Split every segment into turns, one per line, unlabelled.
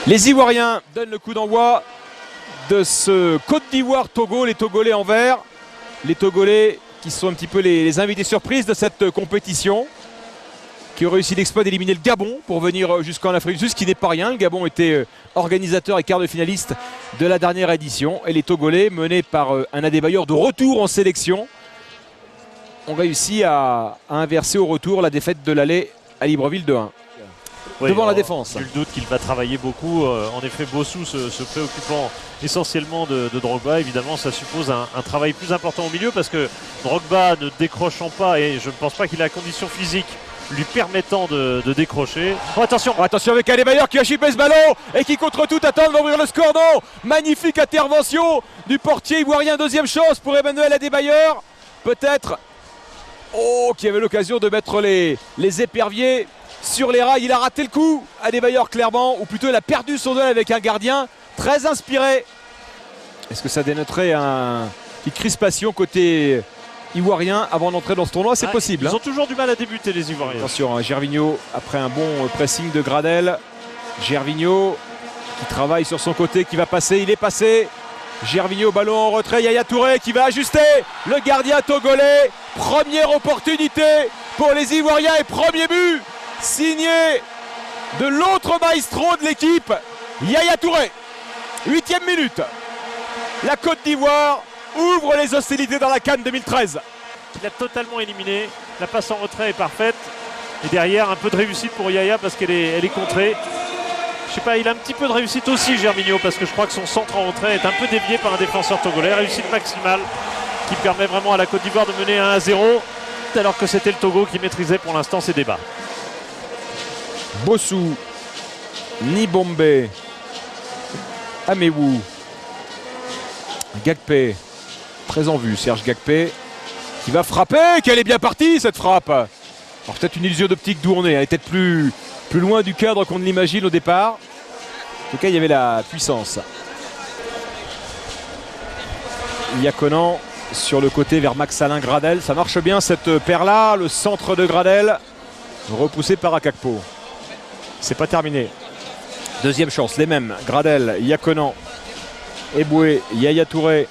Les Ivoiriens donnent le coup d'envoi de ce Côte d'Ivoire-Togo, les Togolais en vert. Les Togolais qui sont un petit peu les invités surprises de cette compétition, qui ont réussi l'exploit d'éliminer le Gabon pour venir jusqu'en Afrique du Sud, ce qui n'est pas rien. Le Gabon était organisateur et quart de finaliste de la dernière édition. Et les Togolais, menés par un Adebayor de retour en sélection, ont réussi à inverser au retour la défaite de l'aller à Libreville 2-1.
Oui,
devant la défense.
Nul doute qu'il va travailler beaucoup. En effet, Bossou se préoccupant essentiellement de Drogba. Évidemment, ça suppose un travail plus important au milieu parce que Drogba ne décrochant pas, et je ne pense pas qu'il a la condition physique lui permettant de décrocher. Oh, attention!
Oh, attention avec Adebayor qui a chippé ce ballon et qui contre tout attend va ouvrir le score. Non! Magnifique intervention du portier ivoirien. Deuxième chance pour Emmanuel Adebayor. Peut-être. Oh, qui avait l'occasion de mettre les éperviers sur les rails. Il a raté le coup, Adebayor, clairement, ou plutôt il a perdu son duel avec un gardien très inspiré. Est-ce que ça dénoterait une petite crispation côté ivoirien avant d'entrer dans ce tournoi? C'est possible.
Ils ont toujours du mal à débuter, les Ivoiriens.
Attention, Gervinho, après un bon pressing de Gradel. Gervinho qui travaille sur son côté, qui va passer, il est passé. Gervinho, ballon en retrait, Yaya Touré qui va ajuster. Le gardien togolais, première opportunité pour les Ivoiriens et premier but signé de l'autre maestro de l'équipe, Yaya Touré. 8e minute. La Côte d'Ivoire ouvre les hostilités dans la CAN 2013.
Il a totalement éliminé. La passe en retrait est parfaite. Et derrière, un peu de réussite pour Yaya parce qu'elle est contrée. Je sais pas, il a un petit peu de réussite aussi, Gervinho, parce que je crois que son centre en retrait est un peu dévié par un défenseur togolais. Réussite maximale qui permet vraiment à la Côte d'Ivoire de mener 1-0, alors que c'était le Togo qui maîtrisait pour l'instant ces débats.
Bossou, Nibombe, Amewu, Gakpé, très en vue, Serge Gakpé qui va frapper, qu'elle est bien partie cette frappe. Alors peut-être une illusion d'optique d'où on est, elle est peut-être plus loin du cadre qu'on ne l'imagine au départ. En tout cas, il y avait la puissance. Yakonan sur le côté vers Max-Alain Gradel, ça marche bien cette paire-là, le centre de Gradel, repoussé par Akakpo. C'est pas terminé. Deuxième chance, les mêmes. Gradel, Yakonan, Eboué, Yaya Touré.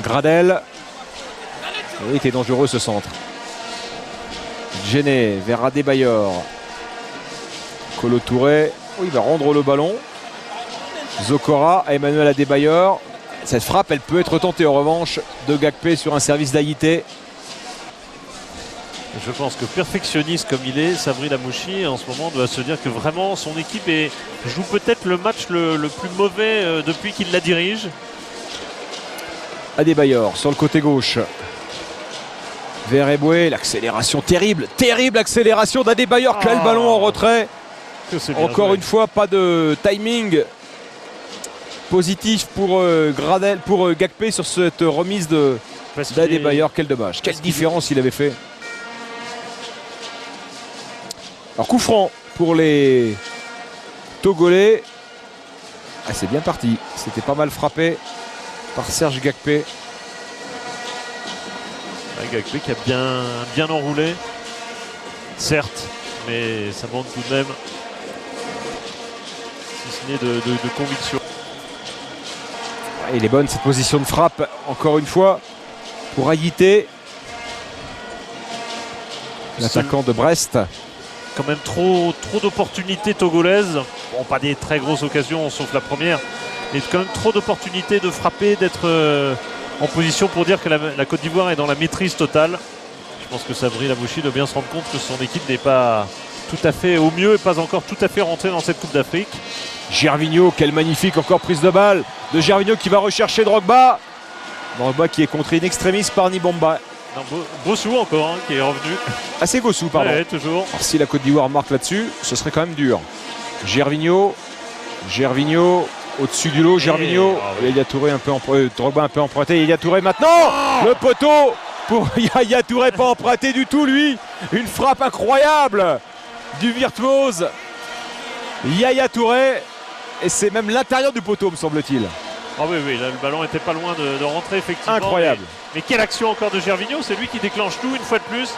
Gradel. Il était dangereux ce centre. Djené vers Adebayor. Kolo Touré. Oh, il va rendre le ballon. Zokora à Emmanuel Adebayor. Cette frappe, elle peut être tentée en revanche de Gakpé sur un service d'Aïté.
Je pense que perfectionniste comme il est, Sabri Lamouchi en ce moment doit se dire que vraiment son équipe joue peut-être le match le plus mauvais depuis qu'il la dirige.
Adebayor sur le côté gauche. Vers Eboué, l'accélération terrible, terrible accélération d'Adebayor qui a le ballon en retrait. Encore une fois, pas de timing positif pour Gradel, pour Gakpé sur cette remise d'Adebayor. Quel dommage, quelle différence il avait fait. Alors coup franc pour les Togolais. Ah, c'est bien parti. C'était pas mal frappé par Serge Gakpé.
Gakpé qui a bien enroulé. Certes, mais ça manque tout de même. Si ce n'est de conviction.
Il est bonne cette position de frappe. Encore une fois pour Aïté. L'attaquant de Brest.
Quand même trop d'opportunités togolaises. Bon, pas des très grosses occasions sauf la première, mais quand même trop d'opportunités de frapper, d'être en position pour dire que la Côte d'Ivoire est dans la maîtrise totale. Je pense que Sabri Lamouchi doit bien se rendre compte que son équipe n'est pas tout à fait au mieux et pas encore tout à fait rentrée dans cette Coupe d'Afrique.
Gervinho, quelle magnifique encore prise de balle de Gervinho qui va rechercher Drogba. Drogba qui est contré in extremis par Nibomba.
Bossou encore qui est revenu.
Ah, c'est Gossou, pardon.
Ouais, toujours.
Alors, si la Côte d'Ivoire marque là-dessus, ce serait quand même dur. Gervinho au-dessus du lot. Gervinho, Yaya Touré un peu Drogba un peu emprunté. Yaya Touré maintenant, le poteau pour Yaya Touré, pas emprunté du tout lui. Une frappe incroyable du virtuose Yaya Touré, et c'est même l'intérieur du poteau me semble-t-il.
Ah oui, là, le ballon était pas loin de rentrer effectivement.
Incroyable.
Mais quelle action encore de Gervinho, c'est lui qui déclenche tout une fois de plus.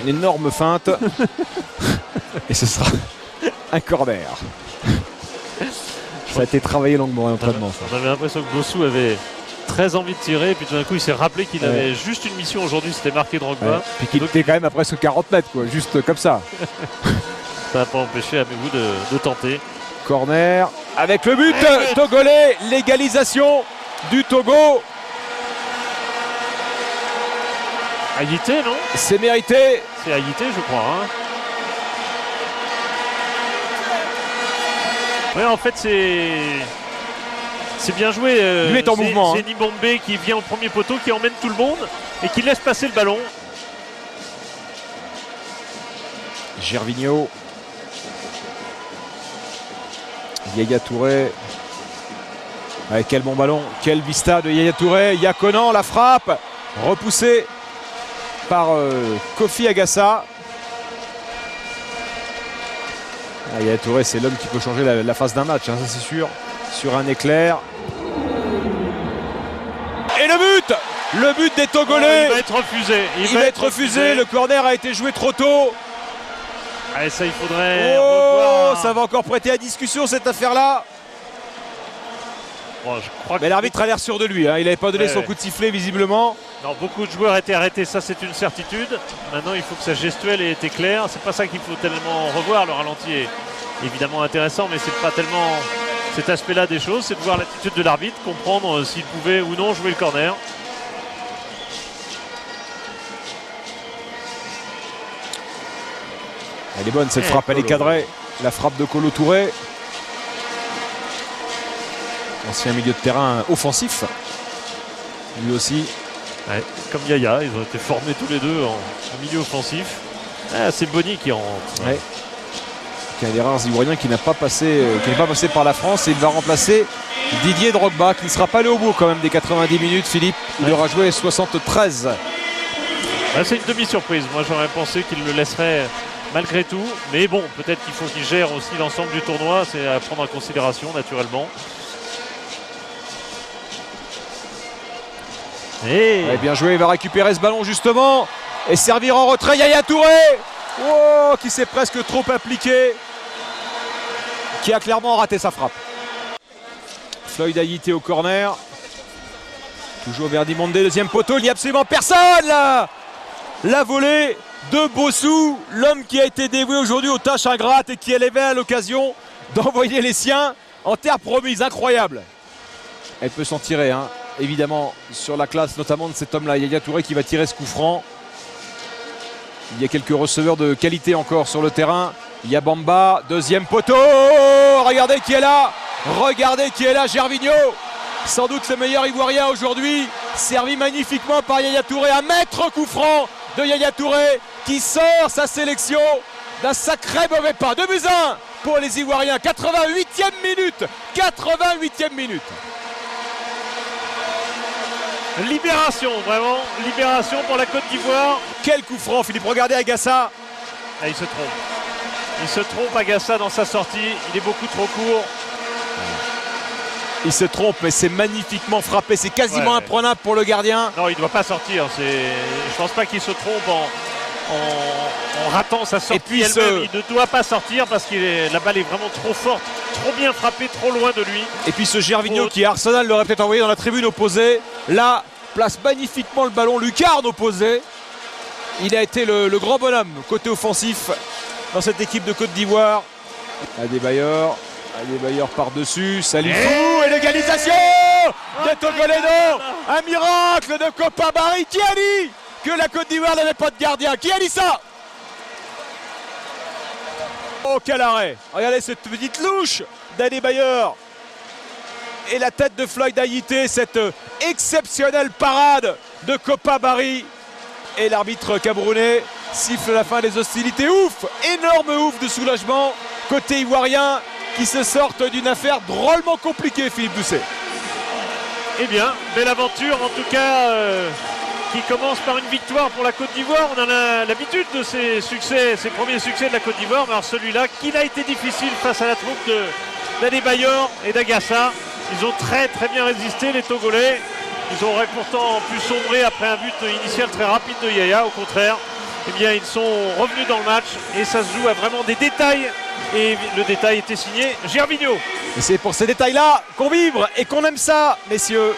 Une énorme feinte. Et ce sera un corner. Ça a été travaillé longuement à l'entraînement.
On avait l'impression que Bossou avait très envie de tirer, et puis tout d'un coup il s'est rappelé qu'il avait juste une mission aujourd'hui, c'était marquer Drogba.
Puis qu'il était quand même à presque 40 mètres, quoi, juste comme ça.
Ça n'a pas empêché Amegou de tenter.
Corner avec le but togolais, l'égalisation du Togo.
Haïté, non?
C'est mérité.
C'est Haïté, je crois. Hein. Ouais, en fait, c'est bien joué.
Lui est en mouvement.
C'est Nimbombe qui vient au premier poteau, qui emmène tout le monde et qui laisse passer le ballon.
Gervinho. Yaya Touré. Avec quel bon ballon. Quel vista de Yaya Touré. Yakonan, la frappe. Repoussée par Kofi Agassa. Yaya Touré, c'est l'homme qui peut changer la phase d'un match, hein, ça c'est sûr. Sur un éclair. Et le but des Togolais.
Il va être refusé.
Il va être refusé. Le corner a été joué trop tôt.
Allez, ça, il faudrait revoir.
Ça va encore prêter à discussion cette affaire-là.
Bon, je crois
mais l'arbitre a l'air sûr de lui. Hein. Il n'avait pas donné son coup de sifflet visiblement.
Non, beaucoup de joueurs étaient arrêtés, ça c'est une certitude. Maintenant, il faut que sa gestuelle ait été claire. C'est pas ça qu'il faut tellement revoir. Le ralenti est évidemment intéressant, mais c'est pas tellement cet aspect-là des choses. C'est de voir l'attitude de l'arbitre, comprendre s'il pouvait ou non jouer le corner.
Elle est bonne cette frappe, elle est cadrée. La frappe de Kolo Touré. Ancien milieu de terrain offensif. Lui aussi.
Ouais, comme Yaya, ils ont été formés tous les deux en milieu offensif. Ah, c'est Boni qui rentre.
Ouais. C'est un des rares Ivoiriens qui n'est pas passé par la France, et il va remplacer Didier Drogba qui ne sera pas allé au bout quand même des 90 minutes. Philippe, il aura joué 73.
Ouais, c'est une demi-surprise. Moi j'aurais pensé qu'il le laisserait malgré tout. Mais bon, peut-être qu'il faut qu'il gère aussi l'ensemble du tournoi. C'est à prendre en considération naturellement.
Ouais, bien joué, il va récupérer ce ballon justement et servir en retrait. Yaya Touré, qui s'est presque trop appliqué, qui a clairement raté sa frappe. Floyd Haïté au corner. Toujours Verdi Monde, deuxième poteau, il n'y a absolument personne là. La volée de Bossou, l'homme qui a été dévoué aujourd'hui aux tâches ingrates et qui avait à l'occasion d'envoyer les siens en terre promise. Incroyable. Elle peut s'en tirer, hein. Évidemment, sur la classe notamment de cet homme-là, Yaya Touré qui va tirer ce coup franc. Il y a quelques receveurs de qualité encore sur le terrain. Il y a Bamba, deuxième poteau. Regardez qui est là. Regardez qui est là, Gervinho. Sans doute le meilleur Ivoirien aujourd'hui. Servi magnifiquement par Yaya Touré. Un maître coup franc de Yaya Touré qui sort sa sélection d'un sacré mauvais pas. 2-1 pour les Ivoiriens. 88e minute. 88e minute.
Libération, vraiment, libération pour la Côte d'Ivoire.
Quel coup franc, Philippe, regardez Agassa.
Ah, il se trompe. Il se trompe, Agassa, dans sa sortie. Il est beaucoup trop court.
Il se trompe, mais c'est magnifiquement frappé. C'est quasiment imprenable pour le gardien.
Non, il ne doit pas sortir. Je ne pense pas qu'il se trompe en ratant sa sortie. Et puis il ne doit pas sortir parce que la balle est vraiment trop forte, trop bien frappée, trop loin de lui.
Et puis ce Gervinho qui, Arsenal l'aurait peut-être envoyé dans la tribune opposée. Là, place magnifiquement le ballon. Lucarne opposé. Il a été le grand bonhomme côté offensif dans cette équipe de Côte d'Ivoire. Adebayor par-dessus. Salut fou et l'égalisation de Togolais. Un miracle de Kopa Barry. Qui a dit que la Côte d'Ivoire n'avait pas de gardien? Qui a dit ça? Oh, quel arrêt! Regardez cette petite louche d'Adebayor. Et la tête de Floyd Haïté, cette exceptionnelle parade de Kopa Barry. Et l'arbitre camerounais siffle la fin des hostilités. Ouf! Énorme ouf de soulagement côté ivoirien qui se sortent d'une affaire drôlement compliquée, Philippe Doucet.
Eh bien, belle aventure en tout cas. Qui commence par une victoire pour la Côte d'Ivoire. On en a l'habitude de ces succès, ces premiers succès de la Côte d'Ivoire, mais alors celui-là, qu'il a été difficile face à la troupe d'Adebayor et d'Agassa. Ils ont très bien résisté, les Togolais. Ils auraient pourtant pu sombrer après un but initial très rapide de Yaya. Au contraire, eh bien ils sont revenus dans le match et ça se joue à vraiment des détails. Et le détail était signé Gervinho.
Et c'est pour ces détails-là qu'on vibre et qu'on aime ça, messieurs.